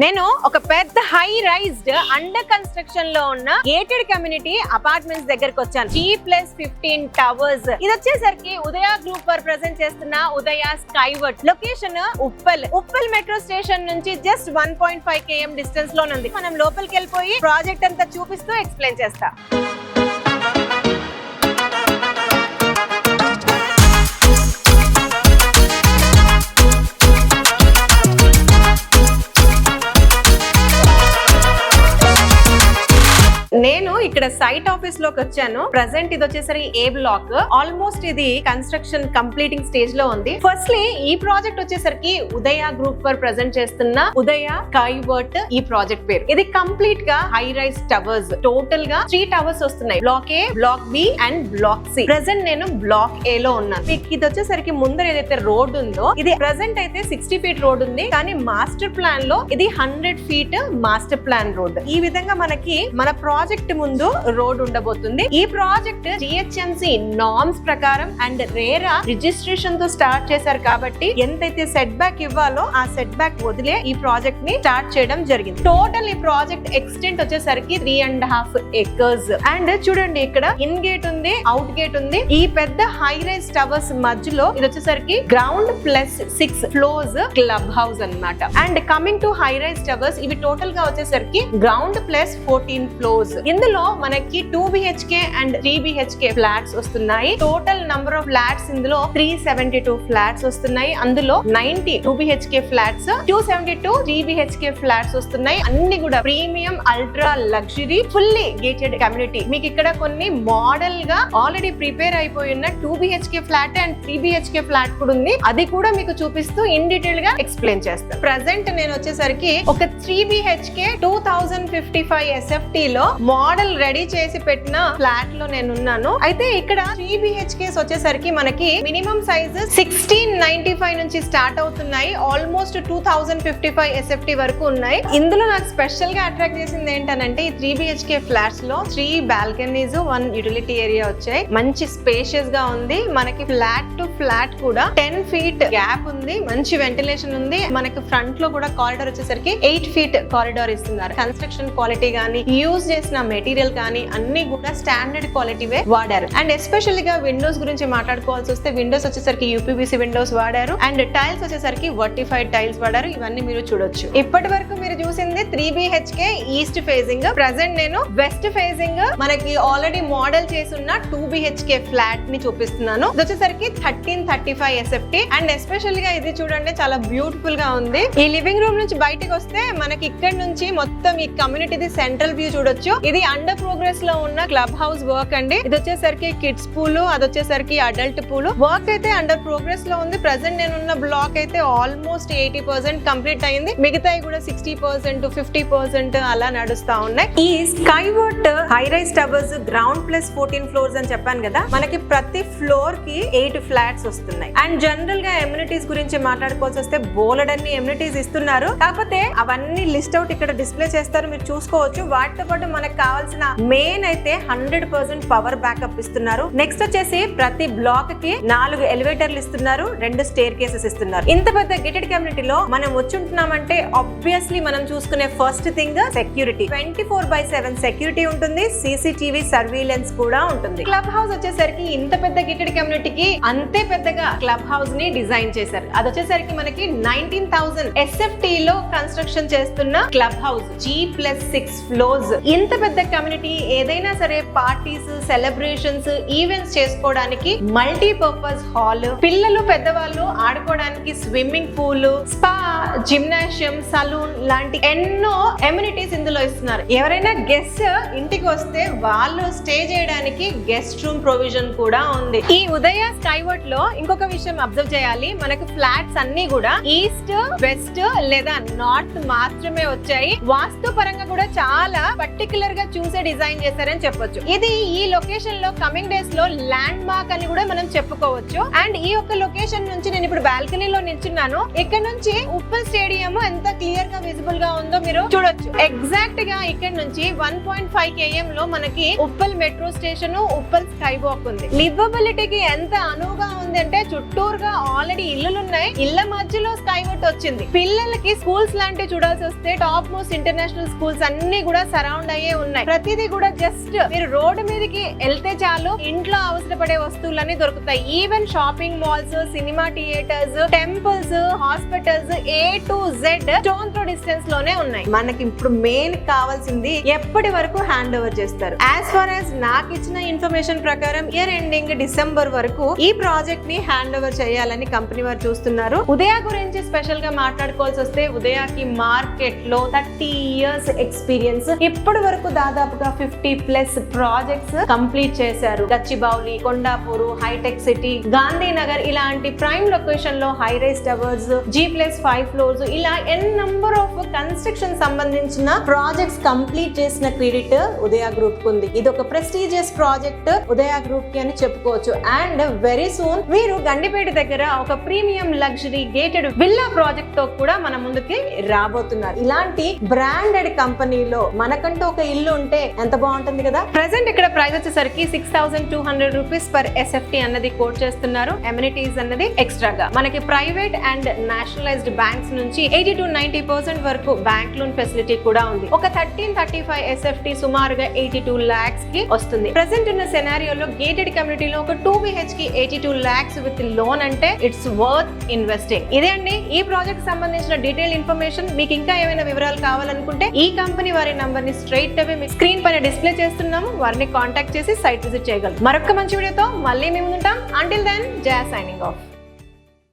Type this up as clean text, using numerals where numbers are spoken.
నేను ఒక పెద్ద హై రైజ్డ్ అండర్ కన్స్ట్రక్షన్ లో ఉన్న గేటెడ్ కమ్యూనిటీ అపార్ట్మెంట్స్ దగ్గరకు వచ్చాను. G+15 towers. ఇది వచ్చేసరికి ఉదయ గ్రూప్ వారు ప్రెజెంట్ చేస్తున్న ఉదయ స్కైవర్డ్. లొకేషన్ ఉప్పల్ మెట్రో స్టేషన్ నుంచి జస్ట్ 1.5 km డిస్టెన్స్ లో ఉంది. మనం లోపలికి వెళ్ళిపోయి ప్రాజెక్ట్ అంతా చూపిస్తూ ఎక్స్ప్లెయిన్ చేస్తా. నేను ఇక్కడ సైట్ ఆఫీస్ లోకి వచ్చాను. ప్రెసెంట్ ఇది వచ్చేసరికి ఏ బ్లాక్. ఆల్మోస్ట్ ఇది కన్స్ట్రక్షన్ కంప్లీటింగ్ స్టేజ్ లో ఉంది. ఫస్ట్లీ ఈ ప్రాజెక్ట్ వచ్చేసరికి ఉదయ గ్రూప్ వారు ప్రెజెంట్ చేస్తున్న ఉదయ స్కైవర్డ్ ఈ ప్రాజెక్ట్ పేరు. ఇది కంప్లీట్ గా హై రైజ్ టవర్స్. టోటల్ గా 3 టవర్స్ వస్తున్నాయి. Block A, block B and block C. Present నేను బ్లాక్ ఏ లో ఉన్నాను. ఇది వచ్చేసరికి ముందర ఏదైతే రోడ్ ఉందో ఇది ప్రెసెంట్ అయితే 60 feet రోడ్ ఉంది. కానీ మాస్టర్ ప్లాన్ లో ఇది 100 feet మాస్టర్ ప్లాన్ రోడ్. ఈ విధంగా మనకి మన ప్రాజెక్ట్ ముందు రోడ్ ఉండబోతుంది. ఈ ప్రాజెక్ట్ GHMC నార్మ్స్ ప్రకారం అండ్ రేరా రిజిస్ట్రేషన్ తో స్టార్ట్ చేశారు కాబట్టి ఎంతైతే సెట్ బ్యాక్ ఇవ్వాలో ఆ సెట్ బ్యాక్ వదిలే ఈ ప్రాజెక్ట్ ని స్టార్ట్ చేయడం జరిగింది. టోటల్ ఈ ప్రాజెక్ట్ ఎక్స్టెంట్ వచ్చేసరికి 3.5 acres. అండ్ చూడండి ఇక్కడ ఇన్ గేట్ ఉంది, అవుట్ గేట్ ఉంది. ఈ పెద్ద హై రైజ్ టవర్స్ మధ్యలో ఇది వచ్చేసరికి గ్రౌండ్ +6 floors క్లబ్ హౌస్ అన్నమాట. And coming to high rise towers ఇవి టోటల్ గా వచ్చేసరికి గ్రౌండ్ +14 floors. ఇందులో మనకి 2 BHK అండ్ 3 BHK ఫ్లాట్స్ వస్తున్నాయి. టోటల్ నంబర్ ఆఫ్ ఫ్లాట్స్ ఇందులో 372 ఫ్లాట్స్ వస్తున్నాయి. అందులో 90 2 BHK ఫ్లాట్స్, 272 3 BHK ఫ్లాట్స్ వస్తున్నాయి. అన్ని కూడా premium ultra luxury fully gated community. మీకు ఇక్కడ కొన్ని మోడల్ గా ఆల్రెడీ ప్రిపేర్ అయిపోయి ఉన్న 2 BHK flat and 3 BHK flat కూడా ఉంది. అది కూడా మీకు చూపిస్తూ ఇన్ డీటెయిల్ గా ఎక్స్ప్లెయిన్ చేస్తాను. ప్రెసెంట్ నేను వచ్చేసరికి ఒక 3 BHK 2055 SFT లో మోడల్ రెడీ చేసి పెట్టిన ఫ్లాట్ లో నేను ఉన్నాను. అయితే ఇక్కడ 3 BHKs వచ్చేసరికి మనకి మినిమం సైజ్ 1695 నుంచి స్టార్ట్ అవుతున్నాయి. ఆల్మోస్ట్ 2055 SFT వరకు ఉన్నాయి. ఇందులో నాకు స్పెషల్ గా అట్రాక్ట్ చేసింది ఏంటంటే ఈ 3 BHK ఫ్లాట్స్ లో 3 బాల్కనీస్ 1 యూటిలిటీ ఏరియా వచ్చాయి. మంచి స్పేషియస్ గా ఉంది. మనకి ఫ్లాట్ టు ఫ్లాట్ కూడా 10 feet గ్యాప్ ఉంది. మంచి వెంటిలేషన్ ఉంది. మనకి ఫ్రంట్ లో కూడా కారిడార్ వచ్చేసరికి 8 feet కారిడార్ ఇస్తున్నారు. కన్స్ట్రక్షన్ క్వాలిటీ గానీ యూజ్ చేసిన మెటీరియల్ కానీ అన్ని కూడా స్టాండర్డ్ క్వాలిటీవే వాడారు. అండ్ ఎస్పెషల్లీ గా విండోస్ గురించి మాట్లాడుకోవాల్సి వస్తే విండోస్ వచ్చేసరికి UPVC విండోస్ వాడారు. అండ్ టైల్స్ వచ్చేసరికి వర్టిఫైడ్ టైల్స్ వాడారు. ఇవన్నీ మీరు చూడొచ్చు. ఇప్పటి వరకు మీరు చూసింది 3 BHK ఈస్ట్ ఫేజింగ్. ప్రెసెంట్ నేను వెస్ట్ ఫేజింగ్ మనకి ఆల్రెడీ మోడల్ చేసున్న 2 BHK ఫ్లాట్ ని చూపిస్తున్నాను. ఇది వచ్చేసరికి 1335 SFT. అండ్ ఎస్పెషల్ గా ఇది చూడండి చాలా బ్యూటిఫుల్ గా ఉంది. ఈ లివింగ్ రూమ్ నుంచి బయటకు వస్తే మనకి ఇక్కడ నుంచి మొత్తం ఈ కమ్యూనిటీది సెంట్రల్ వ్యూ చూడొచ్చు. ఇది అండర్ ప్రోగ్రెస్ లో ఉన్న క్లబ్ హౌస్ వర్క్ అండి. ఇది వచ్చేసరికి కిడ్స్ పూల్, అది వచ్చేసరికి అడల్ట్ పూల్. వర్క్ అయితే అండర్ ప్రోగ్రెస్ లో ఉంది. ప్రెసెంట్ నేను ఉన్న బ్లాక్ అయితే ఆల్మోస్ట్ 80% కంప్లీట్ అయింది. మిగతాయి కూడా 60% 50% అలా నడుస్తా ఉన్నాయి. ఈ Skyward high rise towers ground +14 floors అని చెప్పాను కదా. మనకి ప్రతి ఫ్లోర్ కి 8 ఫ్లాట్స్ వస్తున్నాయి. అండ్ జనరల్ గా ఎమ్యూనిటీస్ గురించి మాట్లాడుకోవాల్సి వస్తే బోలెడన్ని ఎమ్యూనిటీస్ ఇస్తున్నారు. కాకపోతే అవన్నీ లిస్ట్ అవుట్ ఇక్కడ డిస్ప్లే చేస్తారు, మీరు చూసుకోవచ్చు. వాటితో పాటు మనకు కావాల్సిన మెయిన్ అయితే 100% పవర్ బ్యాకప్ ఇస్తున్నారు. నెక్స్ట్ వచ్చేసి ప్రతి బ్లాక్ కి 4 ఎలివేటర్లు ఇస్తున్నారు, 2 స్టేర్ కేసెస్ ఇస్తున్నారు. ఇంత పెద్ద గేటెడ్ కమ్యూనిటీలో మనం వచ్చుంటున్నామంటే ఆబ్వియస్లీ మనం చూసుకునే ఫస్ట్ థింగ్ సెక్యూరిటీ. 24/7 సెక్యూరిటీ ఉంటుంది. CCTV సర్వీలెన్స్ కూడా ఉంటుంది. క్లబ్ హౌస్ వచ్చేసరికి ఇంత పెద్ద గేటెడ్ కమ్యూనిటీకి అంతే పెద్దగా క్లబ్ హౌస్ ని డిజైన్ చేశారు. అది వచ్చేసరికి మనకి 19,000 SFT లో కన్స్ట్రక్షన్ చేస్తున్న క్లబ్ హౌస్. G+6 floors. ఇంత పెద్ద కమ్యూనిటీ ఏదైనా సరే పార్టీస్, సెలబ్రేషన్స్, ఈవెంట్స్ చేసుకోవడానికి మల్టీపర్పస్ హాల్, పిల్లలు పెద్దవాళ్ళు ఆడుకోవడానికి swimming pool, spa, gymnasium, salon లాంటి ఎన్నో ఎమ్యూనిటీస్ ఇందులో ఇస్తున్నారు. ఎవరైనా గెస్ట్ ఇంటికి వస్తే వాళ్ళు స్టే చేయడానికి గెస్ట్ రూమ్ ప్రొవిజన్ కూడా ఉంది. ఈ ఉదయ స్కైవర్డ్ లో ఇంకొక విషయం అబ్జర్వ్ చేయాలి. మనకు ఫ్లాట్స్ అన్ని కూడా ఈస్ట్, వెస్ట్ లేదా నార్త్ మాత్రమే వచ్చాయి. వాస్తు పరంగా కూడా చాలా పర్టికులర్ గా చూసే డిజైన్ చేశారని చెప్పొచ్చు. ఇది ఈ లొకేషన్ లో కమింగ్ డేస్ లో ల్యాండ్ మార్క్ అని కూడా మనం చెప్పుకోవచ్చు. అండ్ ఈ యొక్క లొకేషన్ నుంచి నేను ఇప్పుడు బాల్కనీలో నిల్చున్నాను. ఇక్కడ నుంచి ఉప్పల్ స్టేడియం ఎంత క్లియర్ గా విజిబుల్ గా ఉందో మీరు చూడొచ్చు. ఎగ్జాక్ట్ గా ఇక్కడ నుంచి 1.5 km లో మనకి Uppal metro station, Uppal sky walk ఉంది. లివబిలిటీకి ఎంత అనువుగా ఉంది అంటే చుట్టూరుగా ఆల్రెడీ ఇల్లులు ఉన్నాయి, ఇళ్ల మధ్యలో స్కై వాక్ వచ్చింది. పిల్లలకి స్కూల్స్ లాంటివి చూడాల్సి వస్తే టాప్ మోస్ట్ ఇంటర్నేషనల్ స్కూల్స్ అన్ని కూడా సరౌండ్ అయ్యే ఉన్నాయి. ప్రతిదీ కూడా జస్ట్ మీరు రోడ్డు మీదకి వెళ్తే చాలు ఇంట్లో అవసరపడే వస్తువులన్నీ దొరుకుతాయి. Even shopping malls, cinema theatres, temples, hospitals A to Z stone throw distance లోనే ఉన్నాయి. మనకి ఇప్పుడు మెయిన్ కావాల్సింది ఎప్పటి వరకు హ్యాండ్ ఓవర్ చేస్తారు. యాజ్ ఫార్ యాజ్ నాకు ఇచ్చిన ఇన్ఫర్మేషన్ ప్రకారం ఇయర్ ఎండింగ్ డిసెంబర్ వరకు ఈ ప్రాజెక్ట్ ని హ్యాండ్ ఓవర్ చేయాలని కంపెనీ వారు చూస్తున్నారు. ఉదయ గురించి స్పెషల్ గా మాట్లాడుకోవాల్సి వస్తే ఉదయకి మార్కెట్ లో 30 years ఎక్స్పీరియన్స్. ఇప్పటి వరకు దాదాపుగా 50+ ప్రాజెక్ట్స్ కంప్లీట్ చేశారు. గచ్చిబౌలి, కొండాపూర్, హైటెక్ సిటీ, గాంధీనగర్ ఇలాంటి ప్రైమ్ లొకేషన్ లో high rise towers, G+5 floors ఇలా ఎన్ నంబర్ ఆఫ్ కన్స్ట్రక్షన్ సంబంధించిన ప్రాజెక్ట్స్ కంప్లీట్ చేసిన క్రెడిట్ ఉదయ గ్రూప్ కు ఉంది. ఇది ఒక ప్రెస్టీజియస్ ప్రాజెక్ట్ ఉదయ గ్రూప్ కి అని చెప్పుకోవచ్చు. అండ్ వెరీ సూన్ మీరు గండిపేట దగ్గర ఒక premium luxury gated villa project తో కూడా మన ముందుకి రాబోతున్నారు. ఇలాంటి బ్రాండెడ్ కంపెనీలో మనకంటూ ఒక ఇల్లు ఉంటే ఎంత బాగుంటుంది కదా. ప్రెసెంట్ ఇక్కడ ప్రైస్ వచ్చేసరికి 6,200 రూపీస్ పర్ SFT అన్నది కోట్ చేస్తున్నారు. ఎమ్యూనిటీస్ అన్నది ఎక్స్ట్రాగా. మనకి ప్రైవేట్ అండ్ నేషనలైజ్డ్ బ్యాంక్స్ నుంచి 80 to 90% వరకు బ్యాంక్ లోన్ ఫెసిలిటీ కూడా ఉంది. ఒక 1335 SFT సుమారుగా 82 lakhs కి వస్తుంది. ప్రెసెంట్ ఉన్న సెనారియోలో గేటెడ్ కమ్యూనిటీలో ఒక 2 BHK 82 lakhs విత్ లోన్ అంటే ఇట్స్ వర్త్ ఇన్వెస్టింగ్. ఇదే అండి ఈ ప్రాజెక్ట్ సంబంధించిన డీటెయిల్ ఇన్ఫర్మేషన్. మీకు ఇంకా ఏమైనా వివరాలు కావాలనుకుంటే ఈ కంపెనీ వారి నంబర్ ని స్ట్రైట్ అవే మీ స్క్రీన్ పైన డిస్ప్లే చేస్తున్నాము. వారిని కాంటాక్ట్ చేసి సైట్ విజిట్ చేయగలరు. మరొక మంచి వీడియోతో మళ్ళీ మేము ఉంటాం. అంటిల్ దెన్ జయ సైనింగ్ ఆఫ్.